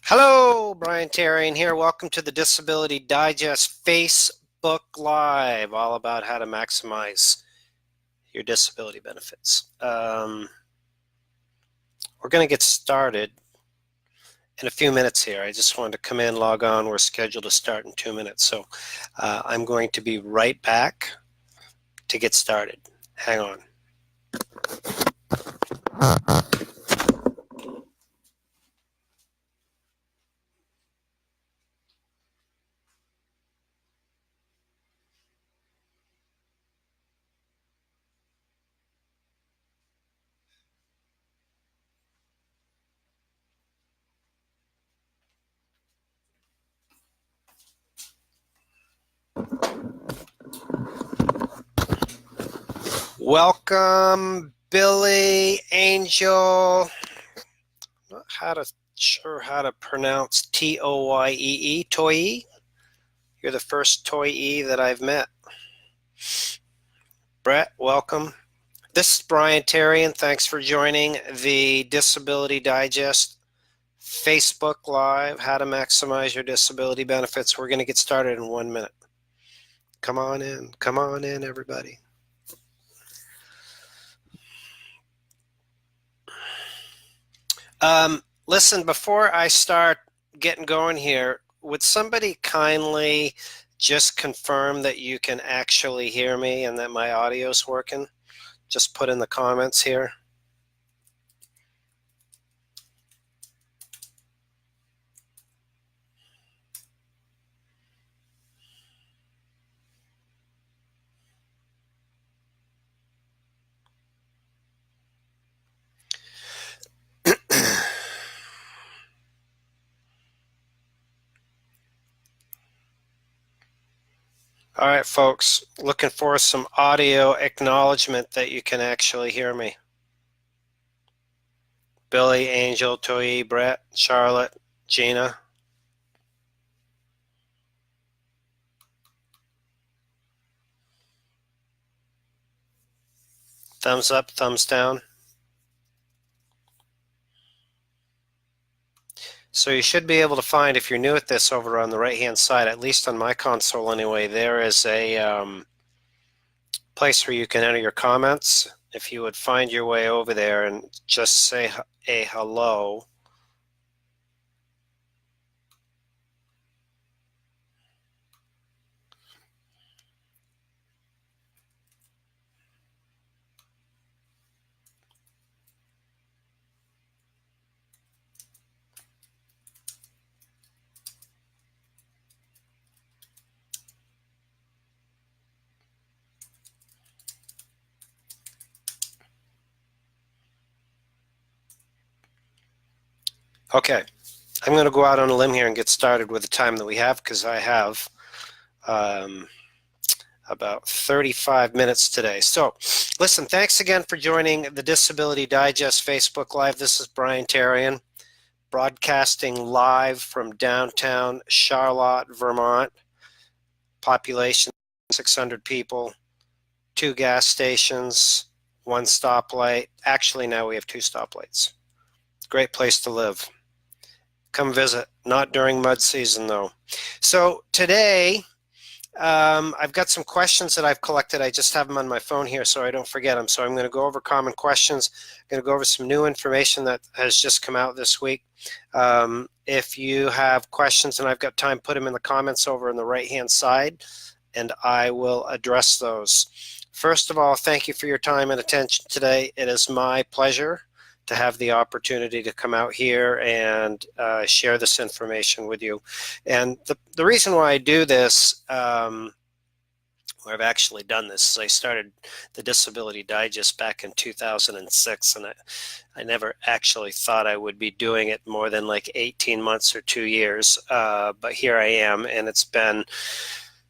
Hello, Brian Tarian here. Welcome to the Disability Digest Facebook Live, all about how to maximize your disability benefits. We're going to get started in a few minutes here. I just wanted to come in, log on. We're scheduled to start in 2 minutes. So I'm going to be right back to get started. Hang on. Welcome, Billy, Angel. Not sure how to pronounce Toyee, Toyee. You're the first Toyee that I've met. Brett, welcome. This is Brian Tarian. Thanks for joining the Disability Digest Facebook Live, how to maximize your disability benefits. We're going to get started in 1 minute. Come on in, everybody. Listen, before I start getting going here, would somebody kindly just confirm that you can actually hear me and that my audio's working? Just put in the comments here. All right, folks, looking for some audio acknowledgement that you can actually hear me. Billy, Angel, Toy, Brett, Charlotte, Gina. Thumbs up, thumbs down. So you should be able to find, if you're new at this, over on the right-hand side, at least on my console anyway, there is a place where you can enter your comments. If you would find your way over there and just say a hello. Okay, I'm going to go out on a limb here and get started with the time that we have, because I have about 35 minutes today. So listen, thanks again for joining the Disability Digest Facebook Live. This is Brian Tarian, broadcasting live from downtown Charlotte, Vermont. Population 600 people, 2 gas stations, 1 stoplight. Actually, now we have 2 stoplights. Great place to live. Come visit. Not during mud season, though. So today, I've got some questions that I've collected. I just have them on my phone here so I don't forget them. So I'm going to go over common questions. I'm going to go over some new information that has just come out this week. If you have questions and I've got time, put them in the comments over on the right-hand side, and I will address those. First of all, thank you for your time and attention today. It is my pleasure to have the opportunity to come out here and share this information with you. And the reason why I do this, or I've actually done this, is I started the Disability Digest back in 2006, and I never actually thought I would be doing it more than like 18 months or 2 years, but here I am, and it's been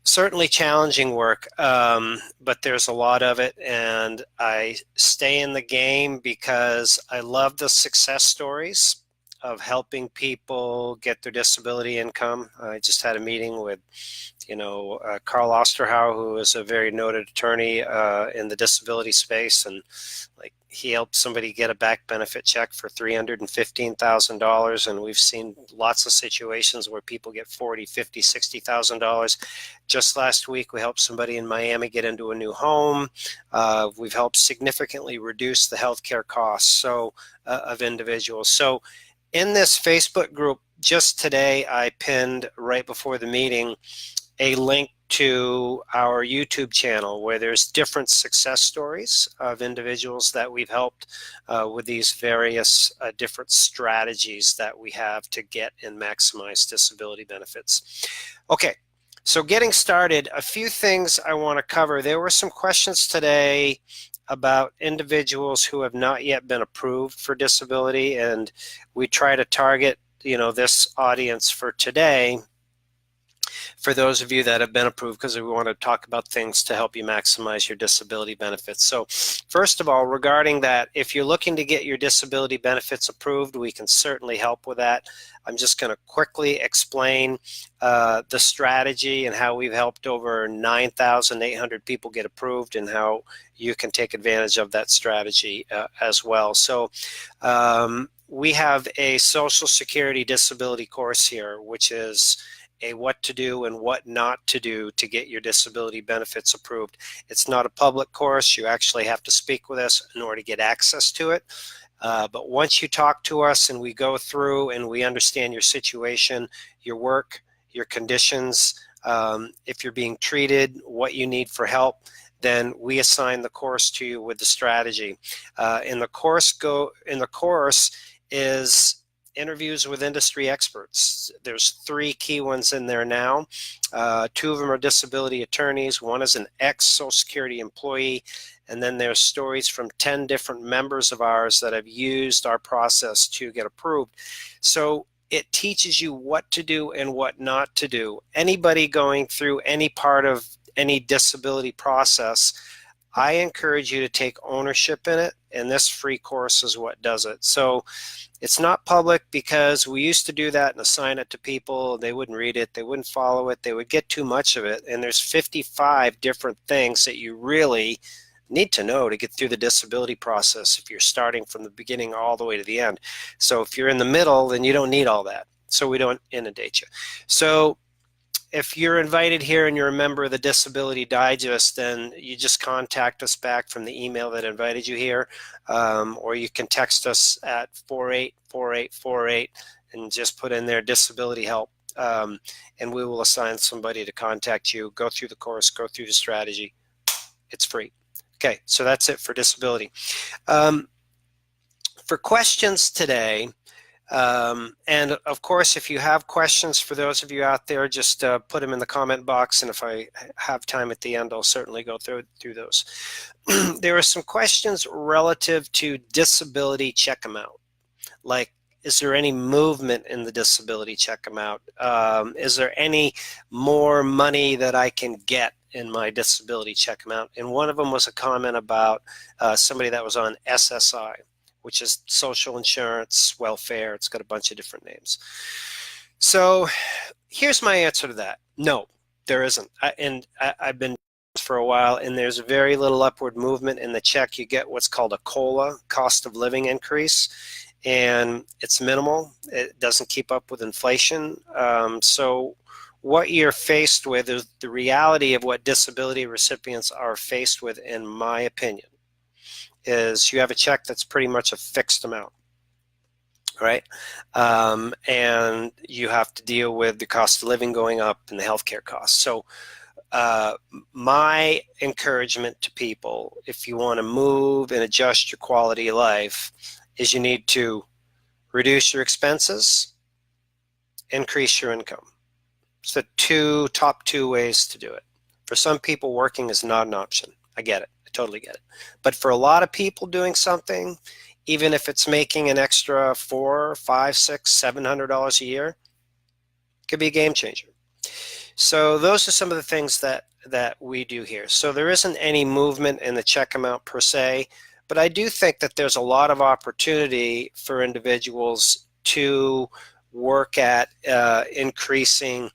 certainly challenging work, but there's a lot of it, and I stay in the game because I love the success stories of helping people get their disability income. I just had a meeting with, Carl Osterhauer, who is a very noted attorney in the disability space, and like he helped somebody get a back benefit check for $315,000, and we've seen lots of situations where people get $40,000, $50,000, $60,000. Just last week, we helped somebody in Miami get into a new home. We've helped significantly reduce the healthcare costs of individuals. So in this Facebook group, just today, I pinned right before the meeting a link to our YouTube channel where there's different success stories of individuals that we've helped with these various different strategies that we have to get and maximize disability benefits. Okay, so getting started, a few things I want to cover. There were some questions today about individuals who have not yet been approved for disability, and we try to target, this audience for today, for those of you that have been approved, because we want to talk about things to help you maximize your disability benefits. So first of all, regarding that, if you're looking to get your disability benefits approved, we can certainly help with that. I'm just going to quickly explain the strategy and how we've helped over 9,800 people get approved and how you can take advantage of that strategy as well. So we have a Social Security disability course here, which is a what to do and what not to do to get your disability benefits approved. It's not a public course. You actually have to speak with us in order to get access to it. But once you talk to us and we go through and we understand your situation, your work, your conditions, if you're being treated, what you need for help, then we assign the course to you with the strategy. In the course is interviews with industry experts. There's 3 key ones in there now. 2 of them are disability attorneys. One is an ex-Social Security employee. And then there's stories from 10 different members of ours that have used our process to get approved. So it teaches you what to do and what not to do. Anybody going through any part of any disability process, I encourage you to take ownership in it, and this free course is what does it. So it's not public because we used to do that and assign it to people. They wouldn't read it. They wouldn't follow it. They would get too much of it. And there's 55 different things that you really need to know to get through the disability process if you're starting from the beginning all the way to the end. So if you're in the middle, then you don't need all that. So we don't inundate you. So if you're invited here and you're a member of the Disability Digest, then you just contact us back from the email that invited you here, or you can text us at 484848 and just put in there disability help, and we will assign somebody to contact you, go through the course, go through the strategy. It's free. Okay, so that's it for disability. For questions today, and of course, if you have questions for those of you out there, just put them in the comment box, and if I have time at the end, I'll certainly go through those. There are some questions relative to disability check amount, like, is there any movement in the disability check amount? Is there any more money that I can get in my disability check amount? And one of them was a comment about somebody that was on SSI, which is social insurance, welfare. It's got a bunch of different names. So here's my answer to that. No, there isn't. I've been for a while, and there's very little upward movement in the check. You get what's called a COLA, cost of living increase, and it's minimal. It doesn't keep up with inflation. So what you're faced with is the reality of what disability recipients are faced with, in my opinion, is you have a check that's pretty much a fixed amount, right? And you have to deal with the cost of living going up and the healthcare costs. So my encouragement to people, if you want to move and adjust your quality of life, is you need to reduce your expenses, increase your income. It's the top two ways to do it. For some people, working is not an option. I get it. Totally get it. But for a lot of people doing something, even if it's making an extra $400, $500, $600, $700 a year, it could be a game changer. So those are some of the things that we do here. So there isn't any movement in the check amount per se, but I do think that there's a lot of opportunity for individuals to work at increasing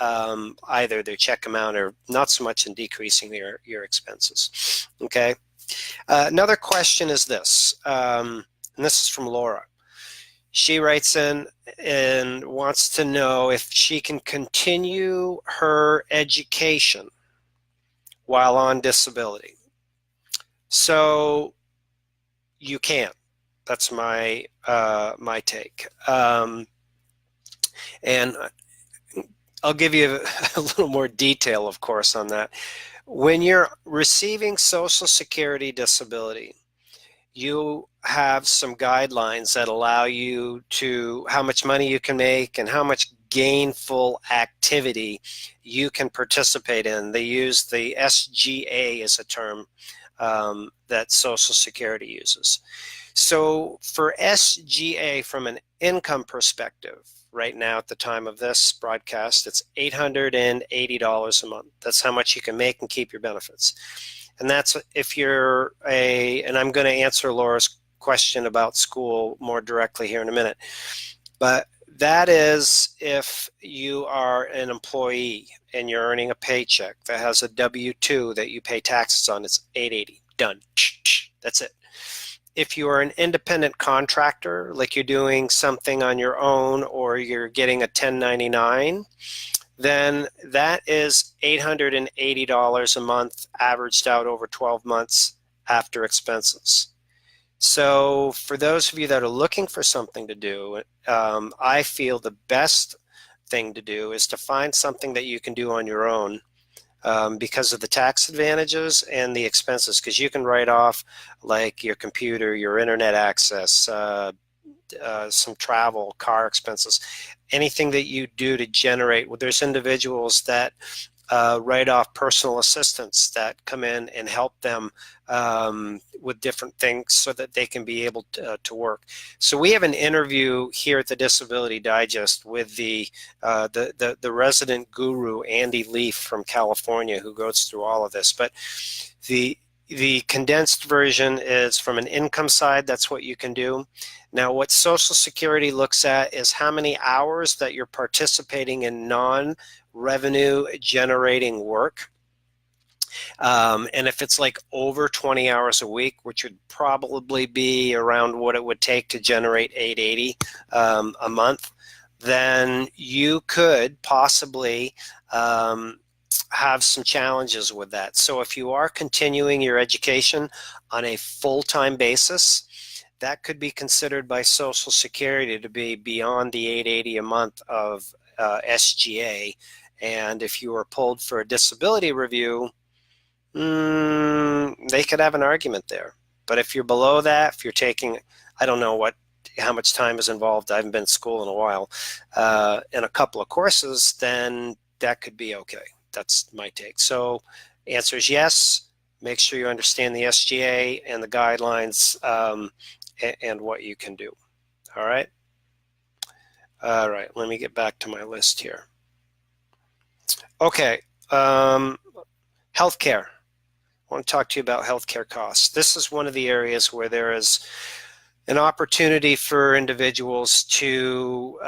either their check amount or not so much in decreasing your expenses. Okay, Another question is this, and this is from Laura. She writes in and wants to know if she can continue her education while on disability. So you can. That's my my take. And I'll give you a little more detail, of course, on that. When you're receiving Social Security disability, you have some guidelines that allow you to how much money you can make and how much gainful activity you can participate in. They use the SGA as a term that Social Security uses. So for SGA, from an income perspective, right now at the time of this broadcast, it's $880 a month. That's how much you can make and keep your benefits. And that's if you're and I'm going to answer Laura's question about school more directly here in a minute, but that is if you are an employee and you're earning a paycheck that has a W-2 that you pay taxes on, it's $880, done. That's it. If you are an independent contractor, like you're doing something on your own or you're getting a 1099, then that is $880 a month averaged out over 12 months after expenses. So for those of you that are looking for something to do, I feel the best thing to do is to find something that you can do on your own because of the tax advantages and the expenses, because you can write off like your computer, your internet access, some travel, car expenses, anything that you do to generate. Well, there's individuals that write off personal assistants that come in and help them with different things so that they can be able to work. So we have an interview here at the Disability Digest with the resident guru, Andy Leaf from California, who goes through all of this. But the condensed version is from an income side, that's what you can do. Now, what Social Security looks at is how many hours that you're participating in non-revenue generating work. And if it's like over 20 hours a week, which would probably be around what it would take to generate $880 a month, then you could possibly have some challenges with that. So if you are continuing your education on a full-time basis, that could be considered by Social Security to be beyond the $880 a month of SGA. And if you were pulled for a disability review, they could have an argument there. But if you're below that, if you're taking, I don't know how much time is involved, I haven't been to school in a while, in a couple of courses, then that could be okay. That's my take. So answer is yes. Make sure you understand the SGA and the guidelines and what you can do. All right. All right. Let me get back to my list here. Okay. Healthcare. I want to talk to you about healthcare costs. This is one of the areas where there is an opportunity for individuals to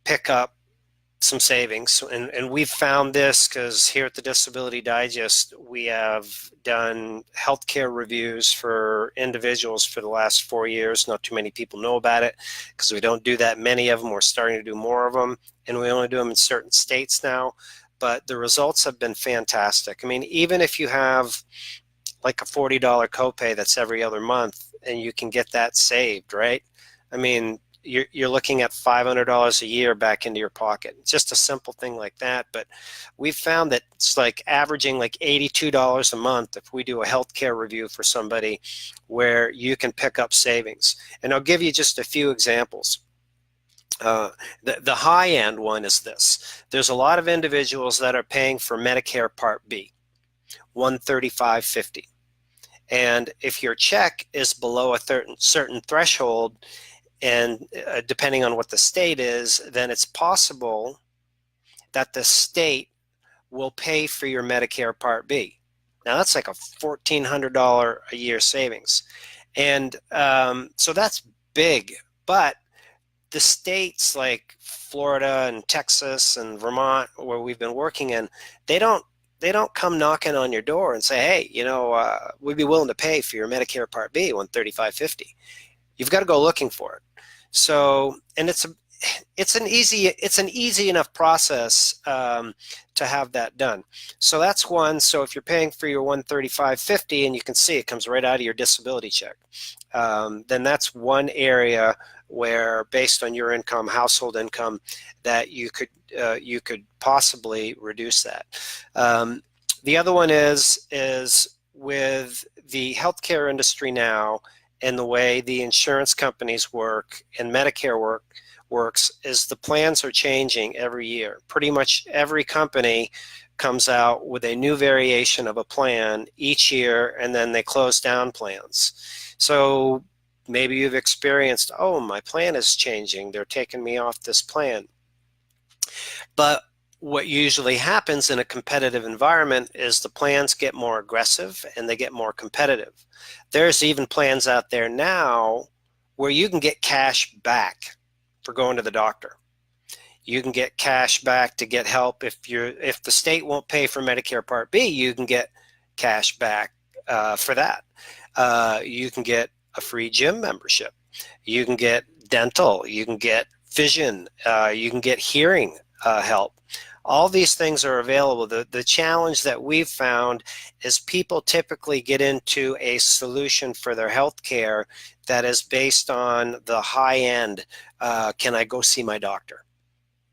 pick up some savings. And we've found this because here at the Disability Digest, we have done healthcare reviews for individuals for the last 4 years. Not too many people know about it because we don't do that many of them. We're starting to do more of them, and we only do them in certain states now. But the results have been fantastic. I mean, even if you have like a $40 copay that's every other month and you can get that saved, right? I mean, you're looking at $500 a year back into your pocket. It's just a simple thing like that. But we've found that it's like averaging like $82 a month if we do a healthcare review for somebody where you can pick up savings. And I'll give you just a few examples. The high end one is this. There's a lot of individuals that are paying for Medicare Part B, $135.50. And if your check is below a certain threshold, and depending on what the state is, then it's possible that the state will pay for your Medicare Part B. Now that's like a $1,400 a year savings. And so that's big, but the states like Florida and Texas and Vermont, where we've been working in, they don't don't come knocking on your door and say, hey, we'd be willing to pay for your Medicare Part B, 135.50. You've got to go looking for it. So, and it's an easy enough process to have that done. So that's one. So if you're paying for your 135.50, and you can see it comes right out of your disability check, then that's one area where, based on your income, household income, that you could possibly reduce that. The other one is with the healthcare industry now, and the way the insurance companies work and Medicare works, is the plans are changing every year. Pretty much every company comes out with a new variation of a plan each year, and then they close down plans. So maybe you've experienced, oh, my plan is changing, they're taking me off this plan. But what usually happens in a competitive environment is the plans get more aggressive and they get more competitive. There's even plans out there now where you can get cash back for going to the doctor. You can get cash back to get help. If the state won't pay for Medicare Part B, you can get cash back for that. You can get a free gym membership. You can get dental. You can get vision. You can get hearing help. All these things are available. The challenge that we've found is people typically get into a solution for their health care that is based on the high end. Can I go see my doctor?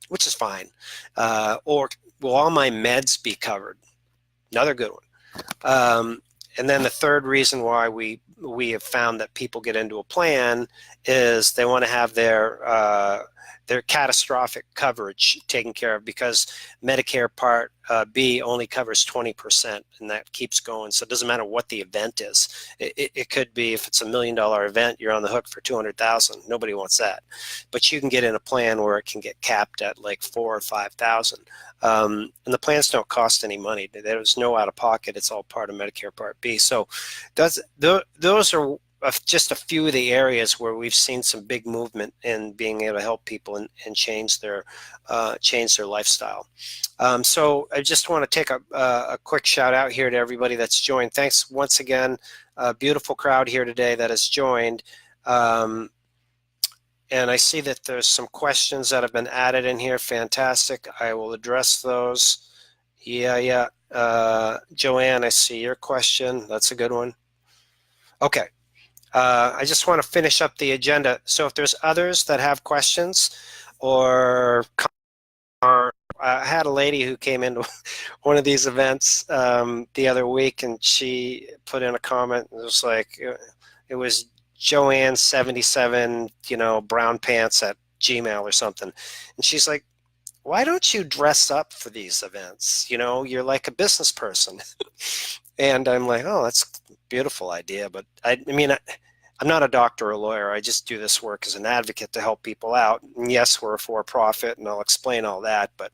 Which is fine. Or will all my meds be covered? Another good one. And then the third reason why we have found that people get into a plan is they want to have their catastrophic coverage taken care of, because Medicare Part B only covers 20%, and that keeps going. So it doesn't matter what the event is. It could be, if it's $1 million event, you're on the hook for $200,000. Nobody wants that. But you can get in a plan where it can get capped at like $4,000 or $5,000. And the plans don't cost any money. There's no out of pocket. It's all part of Medicare Part B. So those are just a few of the areas where we've seen some big movement in being able to help people and change their lifestyle. So I just want to take a quick shout out here to everybody that's joined. Thanks once again. A beautiful crowd here today that has joined. And I see that there's some questions that have been added in here. Fantastic. I will address those. Yeah. Joanne, I see your question. That's a good one. Okay. I just want to finish up the agenda. So if there's others that have questions, or I had a lady who came into one of these events the other week, and she put in a comment. It was like, it was Joanne77, brown pants at Gmail or something. And she's like, why don't you dress up for these events? You're like a business person. And I'm like, oh, that's a beautiful idea. But I mean, I'm not a doctor or a lawyer. I just do this work as an advocate to help people out. And yes, we're a for-profit, and I'll explain all that. But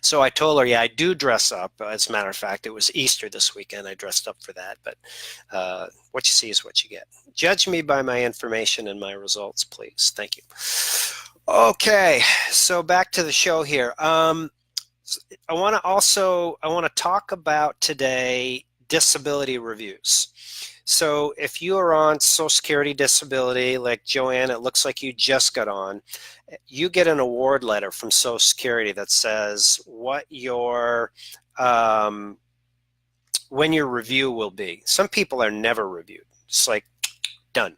so I told her, yeah, I do dress up. As a matter of fact, it was Easter this weekend. I dressed up for that. But what you see is what you get. Judge me by my information and my results, please. Thank you. Okay, so back to the show here. I want to talk about today disability reviews. So if you are on Social Security disability, like Joanne, it looks like you just got on, you get an award letter from Social Security that says what your when your review will be. Some people are never reviewed. It's like done.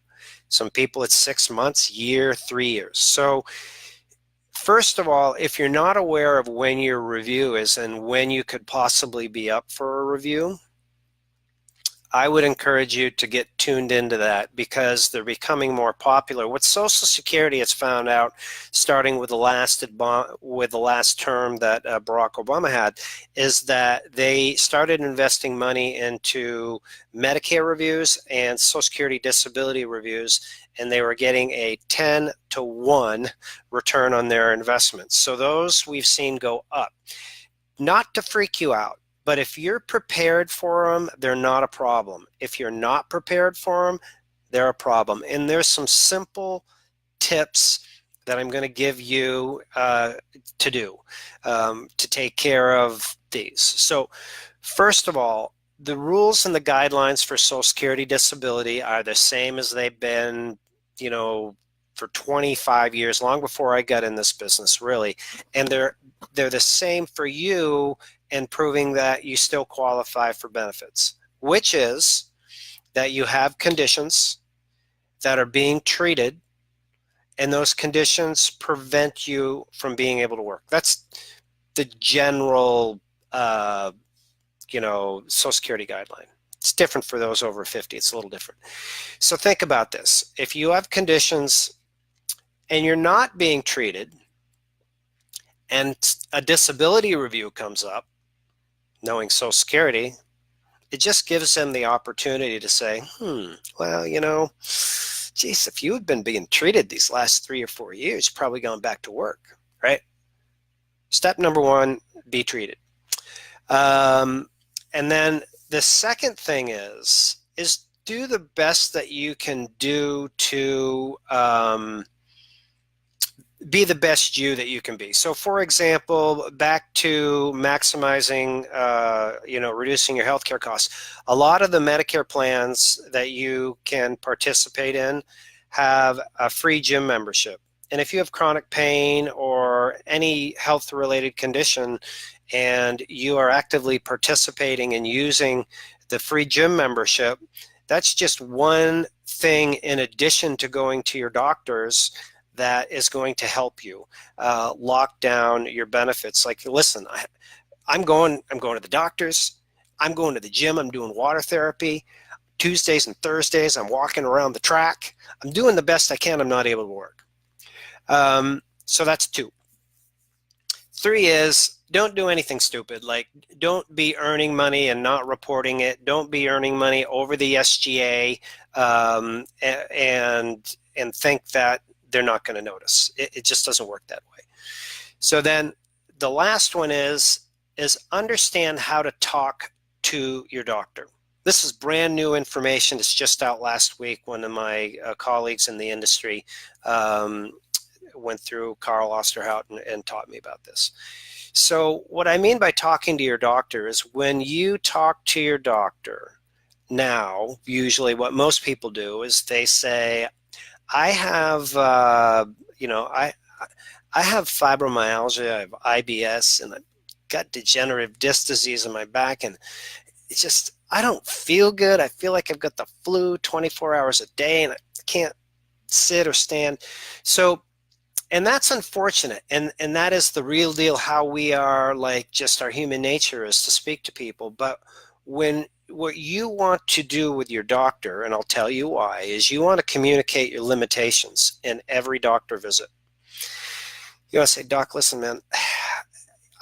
Some people it's 6 months, year, 3 years. So first of all, if you're not aware of when your review is and when you could possibly be up for a review, I would encourage you to get tuned into that, because they're becoming more popular. What Social Security has found out, starting with the last term that Barack Obama had, is that they started investing money into Medicare reviews and Social Security disability reviews, and they were getting a 10-to-1 return on their investments. So those we've seen go up. Not to freak you out, but if you're prepared for them, they're not a problem. If you're not prepared for them, they're a problem. And there's some simple tips that I'm going to give you to do to take care of these. So first of all, the rules and the guidelines for Social Security disability are the same as they've been, for 25 years, long before I got in this business, really. And they're the same for you in proving that you still qualify for benefits, which is that you have conditions that are being treated, and those conditions prevent you from being able to work. That's the general, Social Security guideline. It's different for those over 50. It's a little different. So think about this. If you have conditions and you're not being treated, and a disability review comes up, knowing Social Security, it just gives them the opportunity to say, well, geez, if you had been being treated these last 3 or 4 years, you've probably gone back to work, right? Step number one, be treated. And then the second thing is do the best that you can do to be the best you that you can be. So for example, back to maximizing, reducing your healthcare costs. A lot of the Medicare plans that you can participate in have a free gym membership. And if you have chronic pain or any health-related condition and you are actively participating and using the free gym membership, that's just one thing in addition to going to your doctors that is going to help you lock down your benefits. Like, listen, I'm going to the doctors, I'm going to the gym, I'm doing water therapy. Tuesdays and Thursdays, I'm walking around the track. I'm doing the best I can. I'm not able to work. So that's 2. 3 is don't do anything stupid. Like, don't be earning money and not reporting it. Don't be earning money over the SGA and think that they're not going to notice. It just doesn't work that way. So then the last one is understand how to talk to your doctor. This is brand new information. It's just out last week. One of my colleagues in the industry went through, Carl Osterhout, and taught me about this. So what I mean by talking to your doctor is when you talk to your doctor now, usually what most people do is they say, I have, I have fibromyalgia, I have IBS, and I've got degenerative disc disease in my back, and it's just, I don't feel good. I feel like I've got the flu 24 hours a day, and I can't sit or stand. So, and that's unfortunate, and that is the real deal, how we are, like, just our human nature is to speak to people. But what you want to do with your doctor, and I'll tell you why, is you want to communicate your limitations in every doctor visit. You want to say, Doc, listen, man,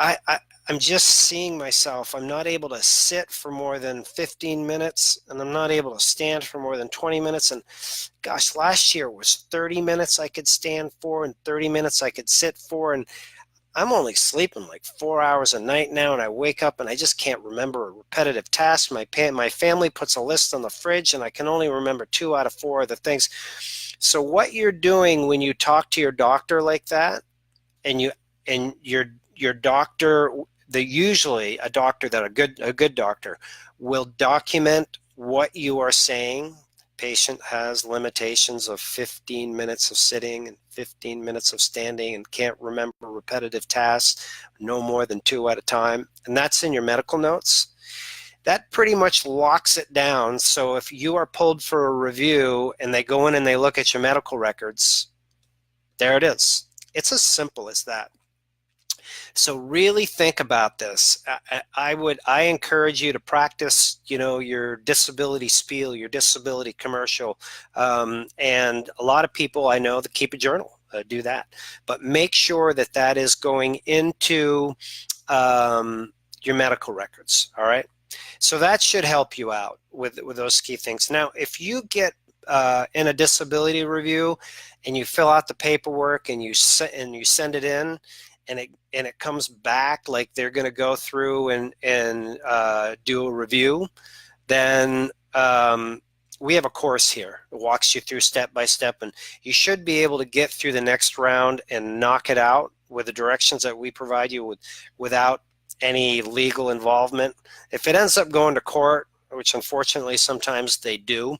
I'm just seeing myself. I'm not able to sit for more than 15 minutes, and I'm not able to stand for more than 20 minutes. And gosh, last year was 30 minutes I could stand for and 30 minutes I could sit for. And I'm only sleeping like 4 hours a night now, and I wake up and I just can't remember a repetitive task. My family puts a list on the fridge, and I can only remember 2 out of 4 of the things. So what you're doing when you talk to your doctor like that, and your doctor, usually a doctor that a good doctor will document what you are saying. Patient has limitations of 15 minutes of sitting and 15 minutes of standing and can't remember repetitive tasks no more than 2 at a time, and that's in your medical notes. That pretty much locks it down. So if you are pulled for a review and they go in and they look at your medical records, there it is. It's as simple as that. So really think about this. I encourage you to practice, your disability spiel, your disability commercial, and a lot of people I know that keep a journal do that. But make sure that that is going into your medical records. All right. So that should help you out with those key things. Now, if you get in a disability review and you fill out the paperwork and you send it in, and it comes back like they're going to go through and do a review, then we have a course here that walks you through step by step, and you should be able to get through the next round and knock it out with the directions that we provide you without any legal involvement. If it ends up going to court, which unfortunately sometimes they do,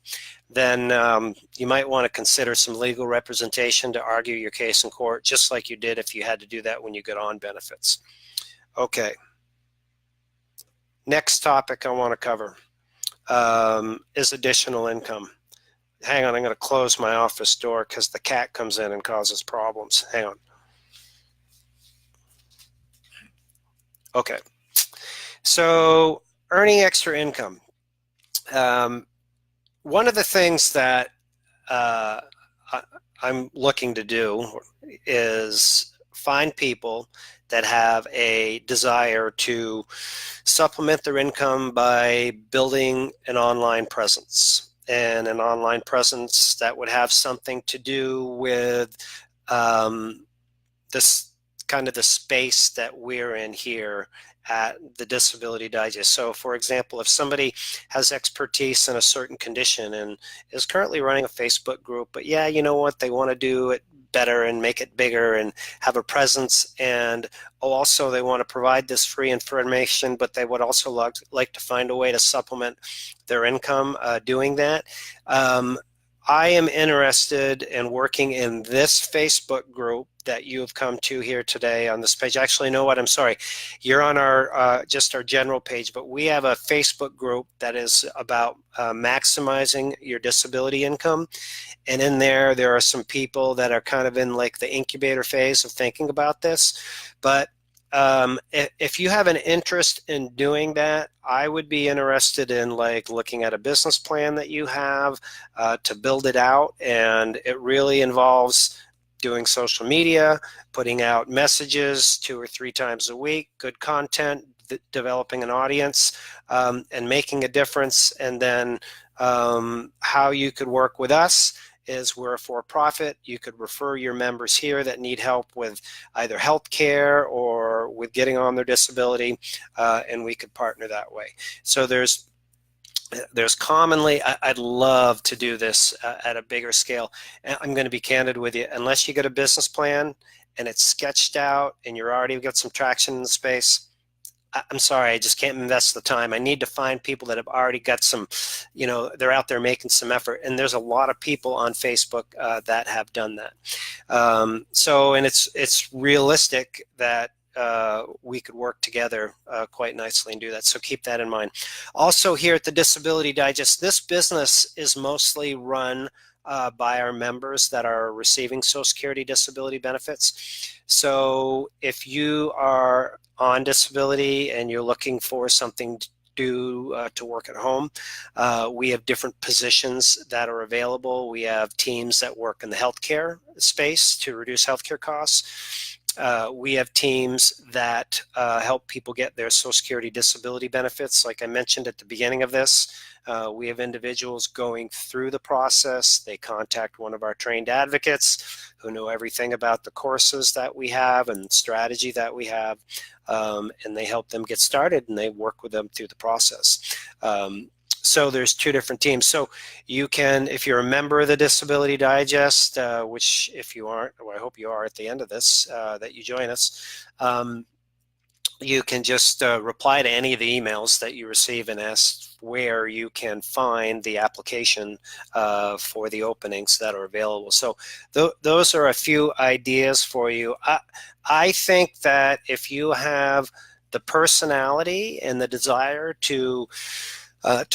then you might want to consider some legal representation to argue your case in court, just like you did if you had to do that when you get on benefits. Okay. Next topic I want to cover is additional income. Hang on, I'm going to close my office door because the cat comes in and causes problems. Hang on. Okay. So earning extra income. One of the things that I'm looking to do is find people that have a desire to supplement their income by building an online presence, and an online presence that would have something to do with this kind of the space that we're in here at the Disability Digest. So for example, if somebody has expertise in a certain condition and is currently running a Facebook group, but yeah, you know what, they want to do it better and make it bigger and have a presence, and also they want to provide this free information, but they would also like to find a way to supplement their income doing that. I am interested in working in this Facebook group that you have come to here today on this page. Actually, you know what? I'm sorry. You're on our just our general page, but we have a Facebook group that is about maximizing your disability income. And in there are some people that are kind of in like the incubator phase of thinking about this. But if you have an interest in doing that, I would be interested in like looking at a business plan that you have to build it out. And it really involves doing social media, putting out messages 2 or 3 times a week, good content, developing an audience, and making a difference. And then how you could work with us is we're a for-profit. You could refer your members here that need help with either health care or with getting on their disability, and we could partner that way. So there's commonly, I'd love to do this at a bigger scale. I'm going to be candid with you. Unless you get a business plan and it's sketched out and you're already got some traction in the space, I'm sorry, I just can't invest the time. I need to find people that have already got some, you know, they're out there making some effort. And there's a lot of people on Facebook that have done that. And it's realistic that we could work together quite nicely and do that. So keep that in mind. Also here at the Disability Digest, this business is mostly run by our members that are receiving Social Security disability benefits. So if you are on disability and you're looking for something to do to work at home, we have different positions that are available. We have teams that work in the healthcare space to reduce healthcare costs. We have teams that help people get their Social Security disability benefits. Like I mentioned at the beginning of this, we have individuals going through the process. They contact one of our trained advocates who know everything about the courses that we have and strategy that we have, and they help them get started and they work with them through the process. So there's 2 different teams. So you can, if you're a member of the Disability Digest, which if you aren't, well, I hope you are at the end of this, that you join us, you can just reply to any of the emails that you receive and ask where you can find the application for the openings that are available. So those are a few ideas for you. I think that if you have the personality and the desire to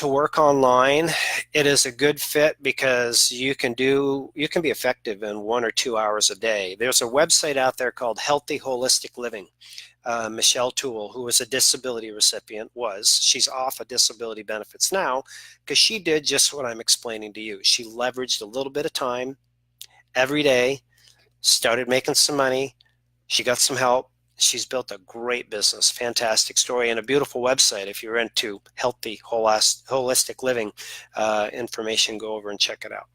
work online, it is a good fit because you can be effective in 1 or 2 hours a day. There's a website out there called Healthy Holistic Living. Michelle Toole, who was a disability recipient, she's off of disability benefits now because she did just what I'm explaining to you. She leveraged a little bit of time every day, started making some money. She got some help. She's built a great business, fantastic story, and a beautiful website. If you're into healthy, holistic living information, go over and check it out.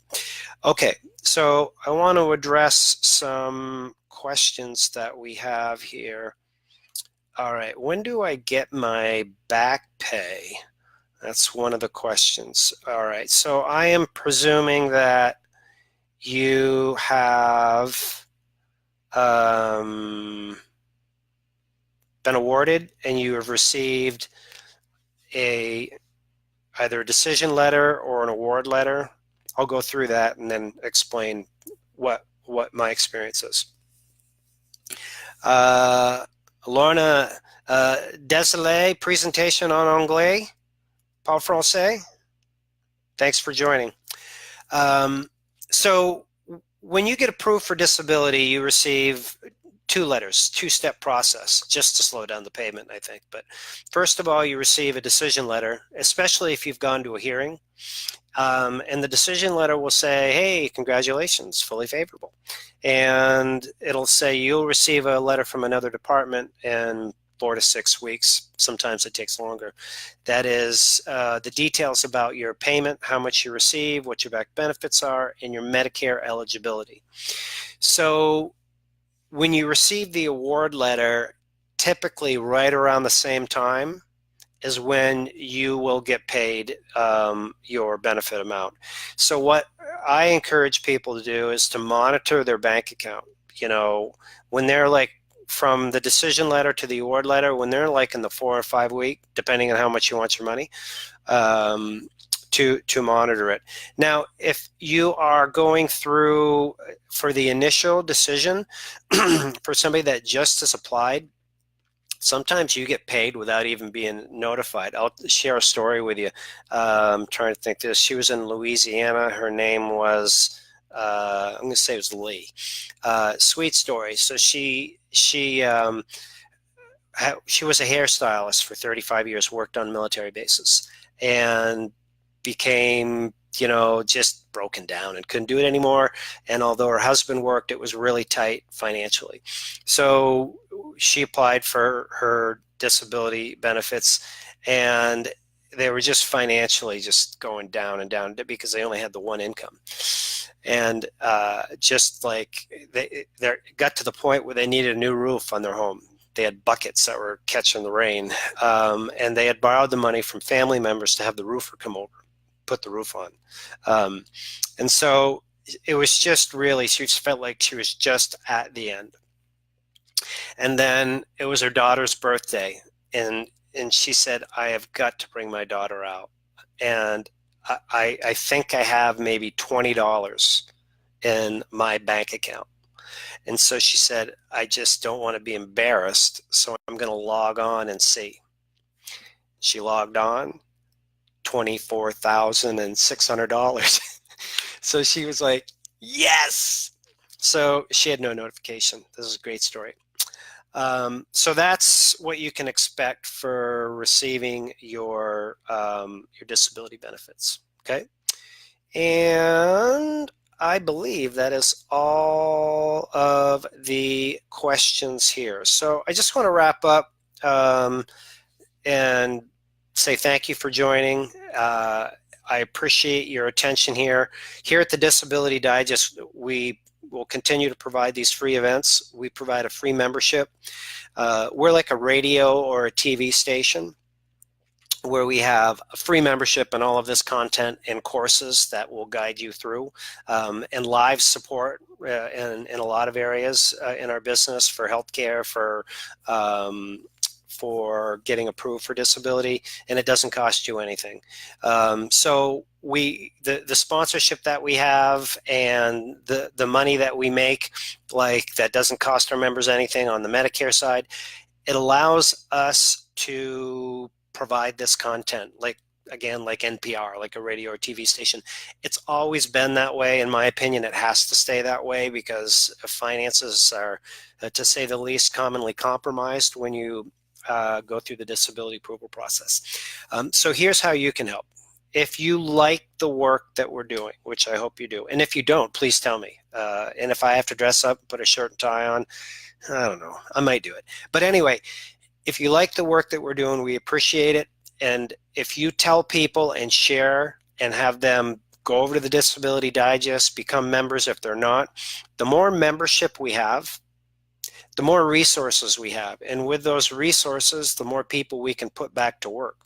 Okay, so I want to address some questions that we have here. All right, when do I get my back pay? That's one of the questions. All right, so I am presuming that you have been awarded and you have received either a decision letter or an award letter. I'll go through that and then explain what my experience is. Lorna, désolé, présentation en anglais, pas français. Thanks for joining. So when you get approved for disability, you receive 2 letters, 2-step process, just to slow down the payment, I think. But first of all, you receive a decision letter, especially if you've gone to a hearing. And the decision letter will say, hey, congratulations, fully favorable. And it'll say you'll receive a letter from another department in 4 to 6 weeks. Sometimes it takes longer. That is the details about your payment, how much you receive, what your back benefits are, and your Medicare eligibility. So when you receive the award letter, typically right around the same time is when you will get paid your benefit amount. So what I encourage people to do is to monitor their bank account. You know, when they're like from the decision letter to the award letter, when they're like in the 4 or 5 week, depending on how much you want your money, to monitor it. Now, if you are going through for the initial decision for somebody that just has applied, sometimes you get paid without even being notified. I'll share a story with you. I'm trying to think this. She was in Louisiana. Her name was, I'm going to say it was Lee. Sweet story. So she was a hairstylist for 35 years, worked on military bases, and became, you know, just broken down and couldn't do it anymore. And although her husband worked, it was really tight financially. So she applied for her disability benefits, and they were just financially just going down and down because they only had the one income. And just like they got to the point where they needed a new roof on their home. They had buckets that were catching the rain, and they had borrowed the money from family members to have the roofer come over, put the roof on. And so it was just really, she just felt like she was just at the end. And then it was her daughter's birthday, and she said, I have got to bring my daughter out. And I think I have maybe $20 in my bank account. And so she said, I just don't want to be embarrassed, so I'm going to log on and see. She logged on, $24,600. So she was like, yes! So she had no notification. This is a great story. So that's what you can expect for receiving your disability benefits, okay? And I believe that is all of the questions here. So I just want to wrap up and say thank you for joining. I appreciate your attention here. Here at the Disability Digest, we will continue to provide these free events. We provide a free membership. We're like a radio or a TV station where we have a free membership and all of this content and courses that will guide you through, and live support in a lot of areas in our business for healthcare, for getting approved for disability, and it doesn't cost you anything. So the sponsorship that we have and the money that we make, like that doesn't cost our members anything on the Medicare side, it allows us to provide this content, like again, like NPR, like a radio or TV station. It's always been that way. In my opinion, it has to stay that way because finances are, to say the least, commonly compromised when you go through the disability approval process. So here's how you can help. If you like the work that we're doing, which I hope you do, and if you don't, please tell me. And if I have to dress up and put a shirt and tie on, I don't know, I might do it. But anyway, if you like the work that we're doing, we appreciate it. And if you tell people and share and have them go over to the Disability Digest, become members if they're not, the more membership we have, the more resources we have. And with those resources, the more people we can put back to work,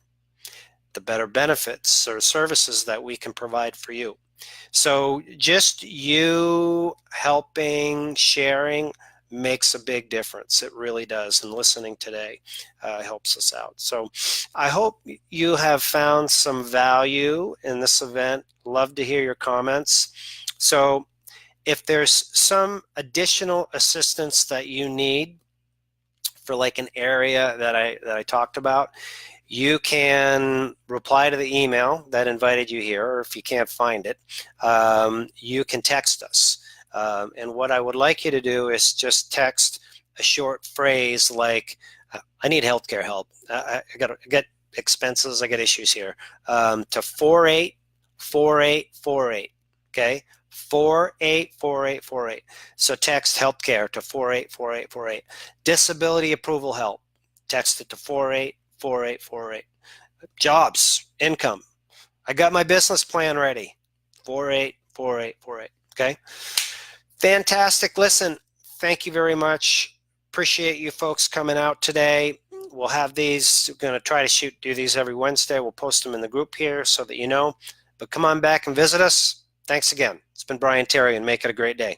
the better benefits or services that we can provide for you. So just you helping, sharing, makes a big difference. It really does. And listening today helps us out. So I hope you have found some value in this event. Love to hear your comments. So if there's some additional assistance that you need for like an area that I talked about, you can reply to the email that invited you here, or if you can't find it, you can text us. And what I would like you to do is just text a short phrase like, I need healthcare help. I got expenses, I got issues here, to 484848, okay? 484848. So text healthcare to 484848. Disability approval help, text it to 484848. Jobs, income, I got my business plan ready, 484848, okay? Fantastic. Listen, thank you very much. Appreciate you folks coming out today. We'll have these, we're going to try to do these every Wednesday. We'll post them in the group here so that you know. But come on back and visit us. Thanks again. It's been Brian Terry, and make it a great day.